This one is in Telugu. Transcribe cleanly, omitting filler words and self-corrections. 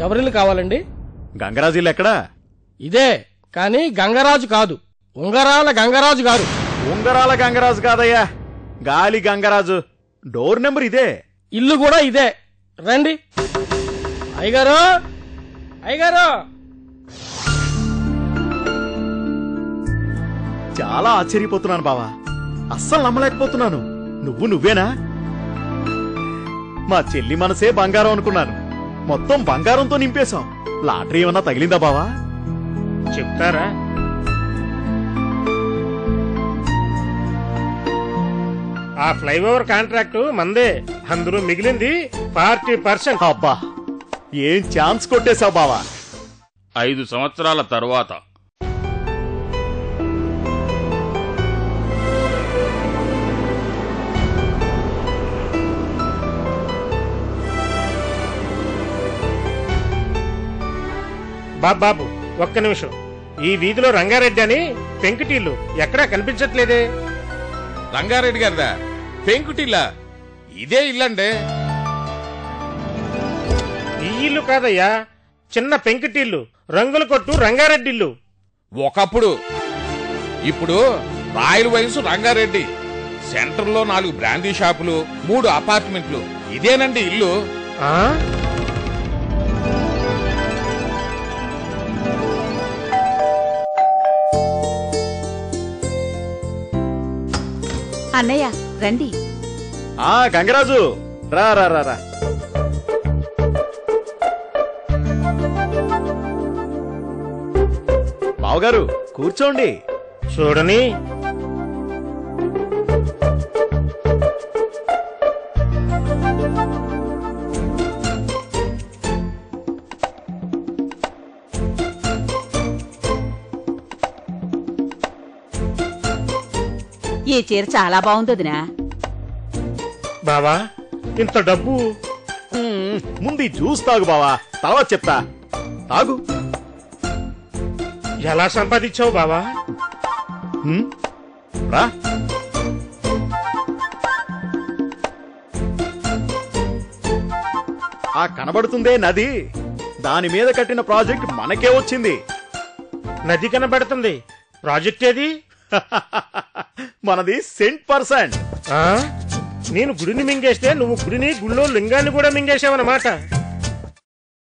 ఎవరిల్లు కావాలండి? గంగరాజు ఇల్లు ఎక్కడా? ఇదే, కానీ గంగరాజు కాదు, ఉంగరాల గంగరాజు గారు. ఉంగరాల గంగరాజు కాదయ్యా, గాలి గంగరాజు. డోర్ నెంబర్ ఇదే, ఇల్లు కూడా ఇదే. రండి. అయ్యగారు, అయ్యగారు. చాలా ఆశ్చర్యపోతున్నాను బావా, అస్సలు నమ్మలేకపోతున్నాను. నువ్వేనా? మా చెల్లి మనసే బంగారం అనుకున్నాను, మొత్తం బంగారంతో నింపేశాం. లాటరీ ఏమన్నా తగిలిందా బావా? చెప్తారా? ఆ ఫ్లైఓవర్ కాంట్రాక్టు మందే, అందులో మిగిలింది 40%. అబ్బా, ఏం ఛాన్స్ కొట్టేశావు బావా. 5 సంవత్సరాల తరువాత బాబు ఒక్క నిమిషం. ఈ వీధిలో రంగారెడ్డి అని పెంకుటిల్లు ఎక్కడా కనిపించట్లేదే. రంగారెడ్డి గారిదా? పెంకుటిల్లా? ఇదే ఇల్లండి. ఈ ఇల్లు కాదయ్యా, చిన్న పెంకుటిల్లు, రంగుల కొట్టు రంగారెడ్డిల్లు. ఒకప్పుడు. ఇప్పుడు రాయల్ వైన్స్ రంగారెడ్డి. సెంటర్లో 4 బ్రాందీ షాపులు, 3 అపార్ట్మెంట్లు. ఇదేనండి ఇల్లు. అన్నయ్య రండి. గంగరాజు రా రా రా రా. బావగారు కూర్చోండి. చూడని ఈ చీర చాలా బాగుందదినా. బావా, ఇంత డబ్బు? ముందు జ్యూస్ తాగు బావా, తర్వాత చెప్తా. తాగు. ఎలా సంపాదించావు బావా? రా. ఆ కనబడుతుందే నది, దాని మీద కట్టిన ప్రాజెక్ట్ మనకే వచ్చింది. నది కనబడుతుంది, ప్రాజెక్ట్ ఏది? మనది 100%. నేను గుడిని మింగేస్తే నువ్వు గుడిని, గుళ్ళో లింగాన్ని కూడా మింగేశావన్నమాట.